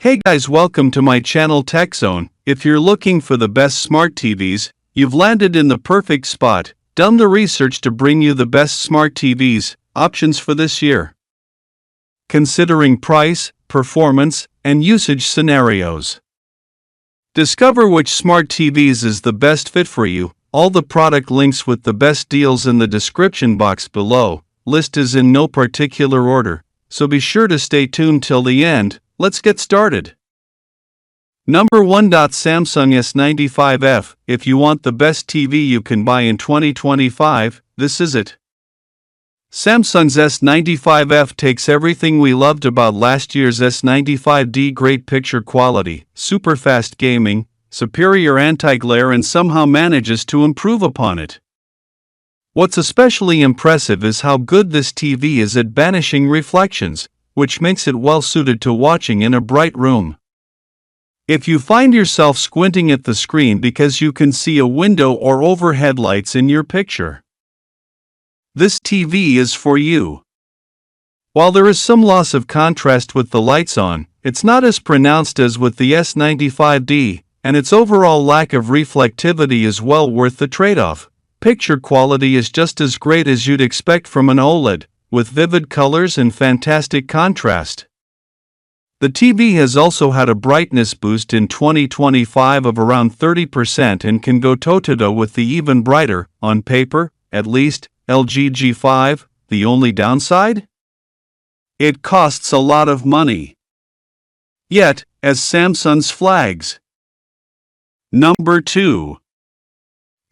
Hey guys, welcome to my channel Tech Zone. If you're looking for the best smart TVs, you've landed in the perfect spot. Done the research to bring you the best smart TVs options for this year, considering price, performance, and usage scenarios. Discover which smart TVs is the best fit for you. All the product links with the best deals in the description box below. List is in no particular order, so be sure to stay tuned till the end. Let's get started. Number 1. Samsung S95F. If you want the best TV you can buy in 2025, this is it. Samsung's S95F takes everything we loved about last year's S95D: great picture quality, super fast gaming, superior anti-glare, and somehow manages to improve upon it. What's especially impressive is how good this TV is at banishing reflections, which makes it well suited to watching in a bright room. If you find yourself squinting at the screen because you can see a window or overhead lights in your picture, this TV is for you. While there is some loss of contrast with the lights on, it's not as pronounced as with the S95D, and its overall lack of reflectivity is well worth the trade-off. Picture quality is just as great as you'd expect from an OLED, with vivid colors and fantastic contrast. The TV has also had a brightness boost in 2025 of around 30% and can go toe-to-toe with the even brighter, on paper, at least, LG G5. The only downside? It costs a lot of money. Yet, as Samsung's flags. Number 2.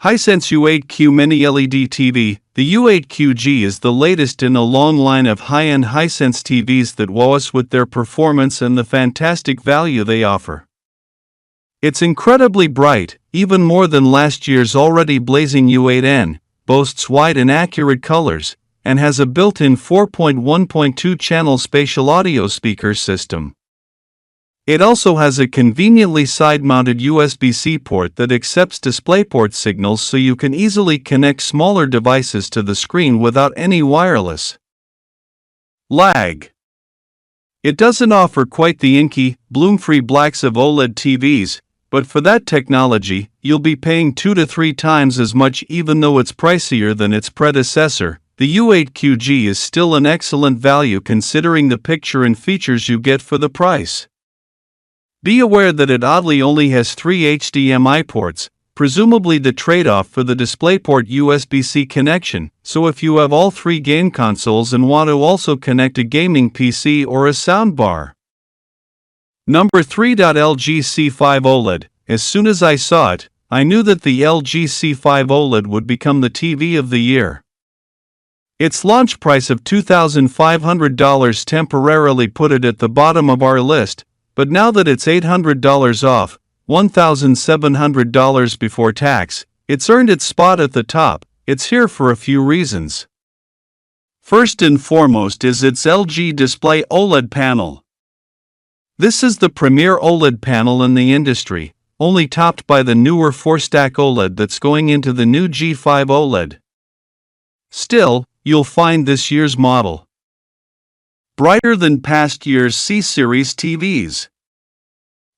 Hisense U8Q MiniLED TV. The U8QG is the latest in a long line of high-end Hisense TVs that wow us with their performance and the fantastic value they offer. It's incredibly bright, even more than last year's already blazing U8N, boasts wide and accurate colors, and has a built-in 4.1.2 channel spatial audio speaker system. It also has a conveniently side-mounted USB-C port that accepts DisplayPort signals, so you can easily connect smaller devices to the screen without any wireless lag. It doesn't offer quite the inky, bloom-free blacks of OLED TVs, but for that technology, you'll be paying 2 to 3 times as much. Even though it's pricier than its predecessor, the U8QG is still an excellent value considering the picture and features you get for the price. Be aware that it oddly only has 3 HDMI ports, presumably the trade-off for the DisplayPort USB-C connection, so if you have all 3 game consoles and want to also connect a gaming PC or a soundbar. Number 3. LG C5 OLED. As soon as I saw it, I knew that the LG C5 OLED would become the TV of the year. Its launch price of $2,500 temporarily put it at the bottom of our list, but now that it's $800 off, $1,700 before tax, it's earned its spot at the top. It's here for a few reasons. First and foremost is its LG Display OLED panel. This is the premier OLED panel in the industry, only topped by the newer 4-stack OLED that's going into the new G5 OLED. Still, you'll find this year's model brighter than past year's C-series TVs.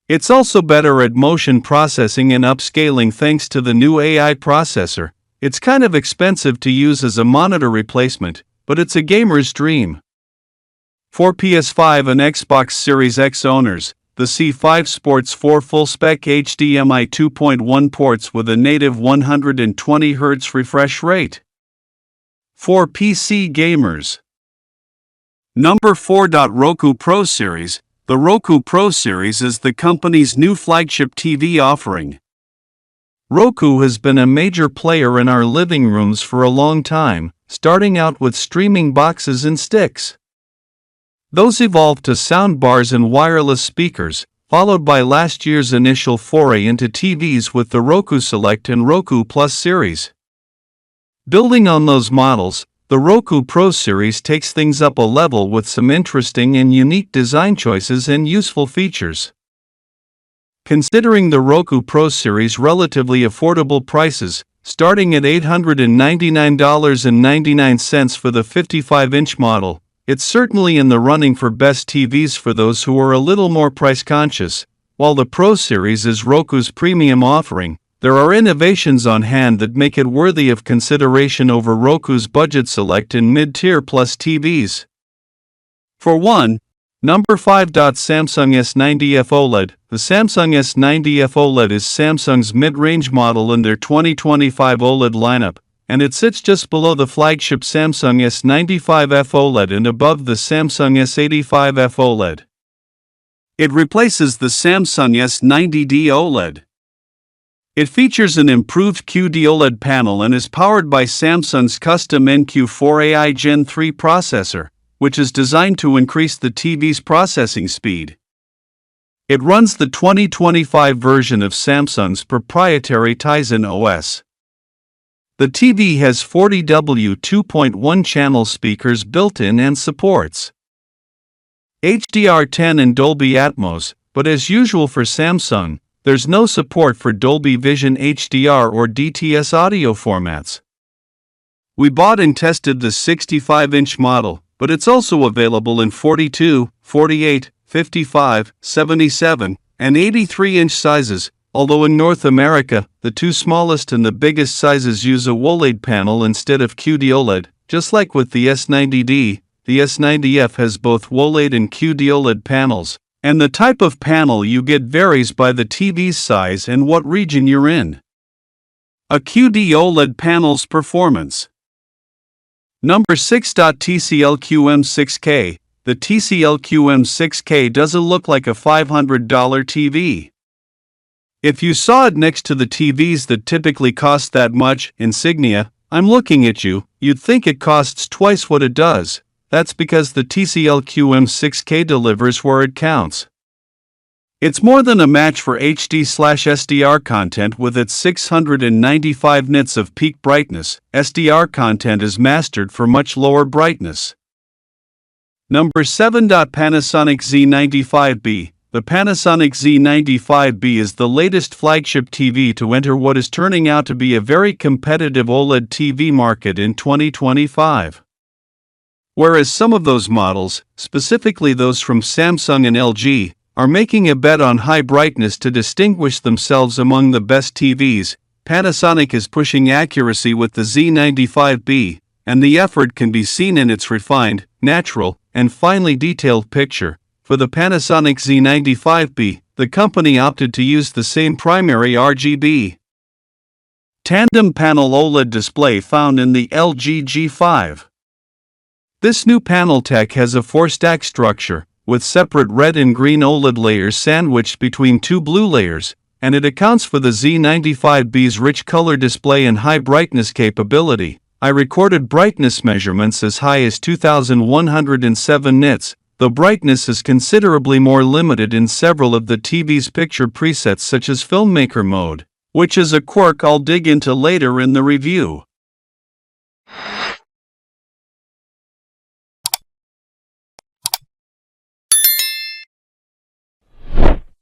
It's also better at motion processing and upscaling thanks to the new AI processor. It's kind of expensive to use as a monitor replacement, but it's a gamer's dream. For PS5 and Xbox Series X owners, the C5 sports 4 full-spec HDMI 2.1 ports with a native 120 Hz refresh rate. For PC gamers. Number 4. Roku Pro Series. The Roku Pro Series is the company's new flagship TV offering. Roku has been a major player in our living rooms for a long time, starting out with streaming boxes and sticks. Those evolved to soundbars and wireless speakers, followed by last year's initial foray into TVs with the Roku Select and Roku Plus series. Building on those models, the Roku Pro Series takes things up a level with some interesting and unique design choices and useful features. Considering the Roku Pro Series' relatively affordable prices, starting at $899.99 for the 55-inch model, it's certainly in the running for best TVs for those who are a little more price conscious. While the Pro Series is Roku's premium offering, there are innovations on hand that make it worthy of consideration over Roku's budget select and mid-tier plus TVs. For one, number 5. Samsung S90F OLED. The Samsung S90F OLED is Samsung's mid-range model in their 2025 OLED lineup, and it sits just below the flagship Samsung S95F OLED and above the Samsung S85F OLED. It replaces the Samsung S90D OLED. It features an improved QD OLED panel and is powered by Samsung's custom NQ4AI Gen 3 processor, which is designed to increase the TV's processing speed. It runs the 2025 version of Samsung's proprietary Tizen OS. The TV has 40W 2.1 channel speakers built in and supports HDR10 and Dolby Atmos, but as usual for Samsung, there's no support for Dolby Vision HDR or DTS audio formats. We bought and tested the 65-inch model, but it's also available in 42, 48, 55, 77, and 83-inch sizes, although in North America, the two smallest and the biggest sizes use a OLED panel instead of QD OLED. Just like with the S90D, the S90F has both OLED and QD OLED panels, and the type of panel you get varies by the TV's size and what region you're in. A QD OLED panel's performance. Number 6. TCL QM6K. The TCL QM6K doesn't look like a $500 TV. If you saw it next to the TVs that typically cost that much, Insignia, I'm looking at you, you'd think it costs twice what it does. That's because the TCL QM6K delivers where it counts. It's more than a match for HD/SDR content with its 695 nits of peak brightness. SDR content is mastered for much lower brightness. Number 7. Panasonic Z95B. The Panasonic Z95B is the latest flagship TV to enter what is turning out to be a very competitive OLED TV market in 2025. Whereas some of those models, specifically those from Samsung and LG, are making a bet on high brightness to distinguish themselves among the best TVs, Panasonic is pushing accuracy with the Z95B, and the effort can be seen in its refined, natural, and finely detailed picture. For the Panasonic Z95B, the company opted to use the same primary RGB tandem panel OLED display found in the LG G5. This new panel tech has a 4-stack structure, with separate red and green OLED layers sandwiched between two blue layers, and it accounts for the Z95B's rich color display and high brightness capability. I recorded brightness measurements as high as 2107 nits. The brightness is considerably more limited in several of the TV's picture presets such as filmmaker mode, which is a quirk I'll dig into later in the review.